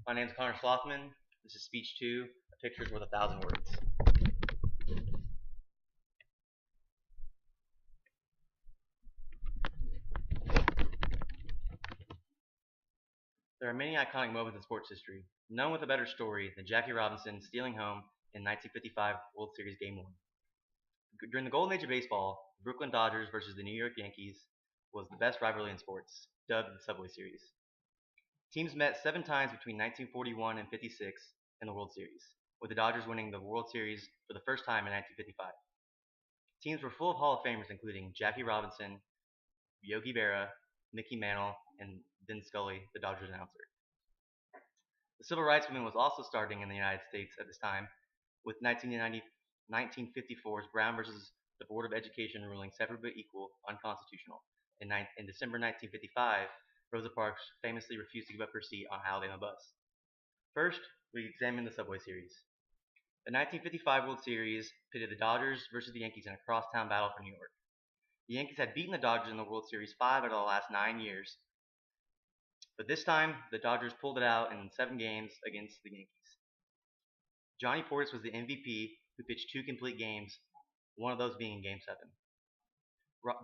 My name is Connor Slothman. This is speech 2, a picture is worth 1,000 words. There are many iconic moments in sports history, none with a better story than Jackie Robinson stealing home in 1955 World Series Game 1. During the golden age of baseball, the Brooklyn Dodgers versus the New York Yankees was the best rivalry in sports, dubbed the Subway Series. Teams met 7 times between 1941 and 56 in the World Series, with the Dodgers winning the World Series for the first time in 1955. Teams were full of Hall of Famers including Jackie Robinson, Yogi Berra, Mickey Mantle, and Vin Scully, the Dodgers announcer. The Civil Rights Movement was also starting in the United States at this time, with 1954's Brown versus the Board of Education ruling separate but equal unconstitutional. In December 1955, Rosa Parks famously refused to give up her seat on Alabama bus. First, we examine the Subway Series. The 1955 World Series pitted the Dodgers versus the Yankees in a crosstown battle for New York. The Yankees had beaten the Dodgers in the World Series 5 out of the last 9 years, but this time the Dodgers pulled it out in 7 games against the Yankees. Johnny Portis was the MVP, who pitched 2 complete games, one of those being in Game 7.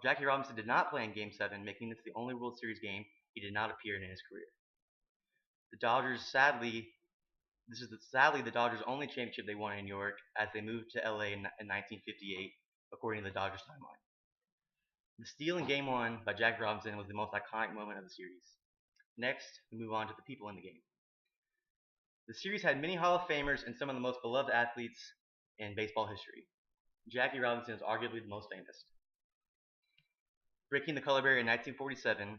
Jackie Robinson did not play in Game 7, making this the only World Series game he did not appear in his career. The Dodgers, sadly the Dodgers' only championship they won in New York, as they moved to LA in 1958, according to the Dodgers timeline. The steal in Game 1 by Jackie Robinson was the most iconic moment of the series. Next, we move on to the people in the game. The series had many Hall of Famers and some of the most beloved athletes in baseball history. Jackie Robinson is arguably the most famous. Breaking the color barrier in 1947,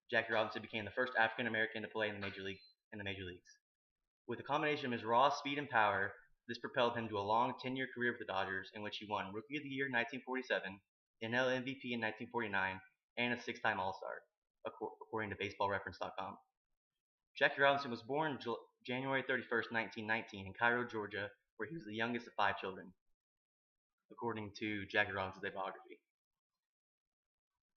Jackie Robinson became the first African American to play in the major leagues. With a combination of his raw speed and power, this propelled him to a long 10-year career with the Dodgers, in which he won Rookie of the Year in 1947, NL MVP in 1949, and a 6-time All-Star, according to BaseballReference.com. Jackie Robinson was born January 31st, 1919, in Cairo, Georgia, where he was the youngest of 5 children, according to Jackie Robinson's biography.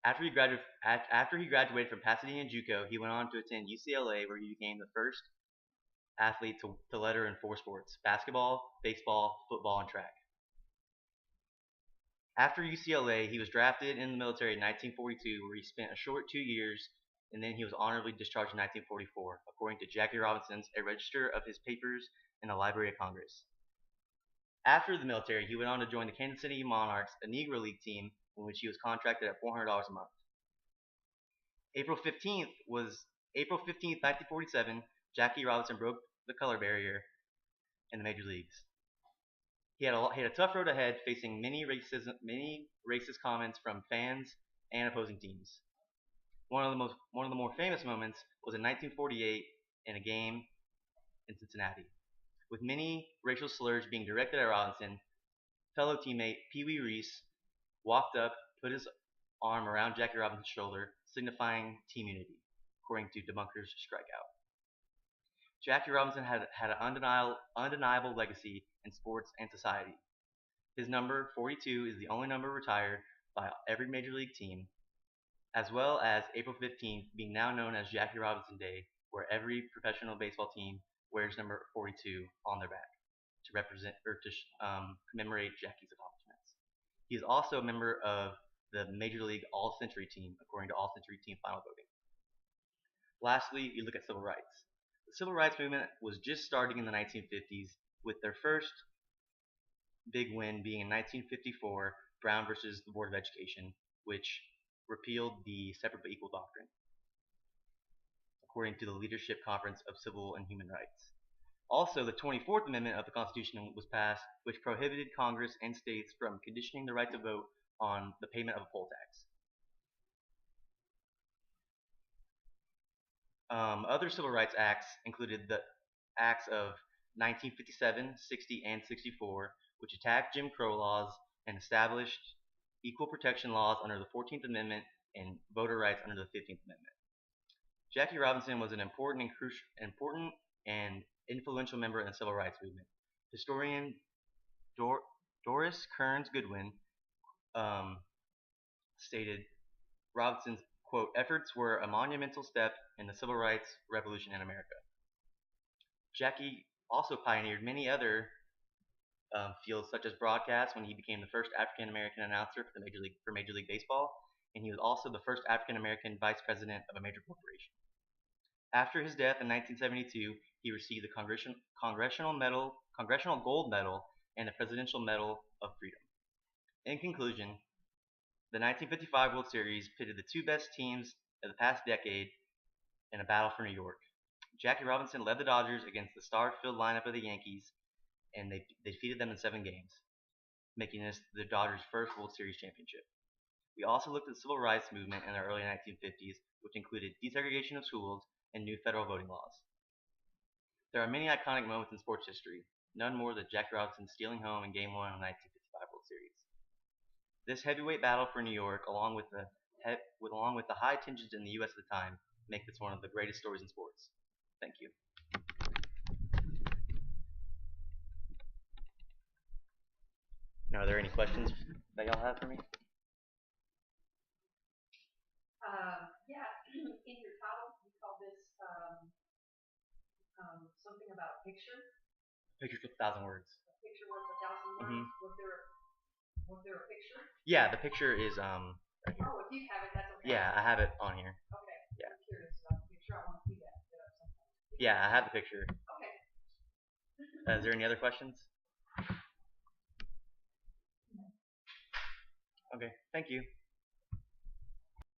After he graduated from Pasadena JUCO, he went on to attend UCLA, where he became the first athlete to letter in 4 sports: basketball, baseball, football, and track. After UCLA, he was drafted in the military in 1942, where he spent a short 2 years, and then he was honorably discharged in 1944, according to Jackie Robinson's A Register of His Papers in the Library of Congress. After the military, he went on to join the Kansas City Monarchs, a Negro League team in which he was contracted at $400 a month. April 15th, 1947, Jackie Robinson broke the color barrier in the major leagues. He had a tough road ahead, facing many racist comments from fans and opposing teams. One of the more famous moments was in 1948 in a game in Cincinnati. With many racial slurs being directed at Robinson, fellow teammate Pee Wee Reese walked up, put his arm around Jackie Robinson's shoulder, signifying team unity, according to Debunker's Strikeout. Jackie Robinson had an undeniable legacy in sports and society. His number, 42, is the only number retired by every major league team, as well as April 15th being now known as Jackie Robinson Day, where every professional baseball team wears number 42 on their back to represent or to commemorate Jackie's accomplishments. He is also a member of the Major League All-Century Team, according to All-Century Team final voting. Lastly, you look at civil rights. The civil rights movement was just starting in the 1950s, with their first big win being in 1954, Brown versus the Board of Education, which repealed the separate but equal doctrine, according to the Leadership Conference of Civil and Human Rights. Also, the 24th Amendment of the Constitution was passed, which prohibited Congress and states from conditioning the right to vote on the payment of a poll tax. Other civil rights acts included the acts of 1957, 60, and 64, which attacked Jim Crow laws and established equal protection laws under the 14th Amendment and voter rights under the 15th Amendment. Jackie Robinson was an important and influential member in the civil rights movement. Historian Doris Kearns Goodwin stated Robinson's, quote, efforts were a monumental step in the civil rights revolution in America. Jackie also pioneered many other fields, such as broadcast, when he became the first African American announcer for Major League Baseball, and he was also the first African American vice president of a major corporation. After his death in 1972, he received the Congressional Gold Medal and the Presidential Medal of Freedom. In conclusion, the 1955 World Series pitted the two best teams of the past decade in a battle for New York. Jackie Robinson led the Dodgers against the star-filled lineup of the Yankees, and they defeated them in 7 games, making this the Dodgers' first World Series championship. We also looked at the civil rights movement in the early 1950s, which included desegregation of schools and new federal voting laws. There are many iconic moments in sports history, none more than Jackie Robinson stealing home in Game 1 of the 1955 World Series. This heavyweight battle for New York, along with the high tensions in the U.S. at the time, make this one of the greatest stories in sports. Thank you. Now, are there any questions that y'all have for me? Yeah, in your title, you call this something about a picture. Pictures with 1,000 words. A picture worth 1,000 words. Was there a picture? Yeah, the picture is right here. Oh, if you have it, that's okay. Yeah, I have it on here. Okay. Yeah. I'm curious about the picture. I want to see that. Yeah, I have the picture. Okay. Is there any other questions? Okay, thank you.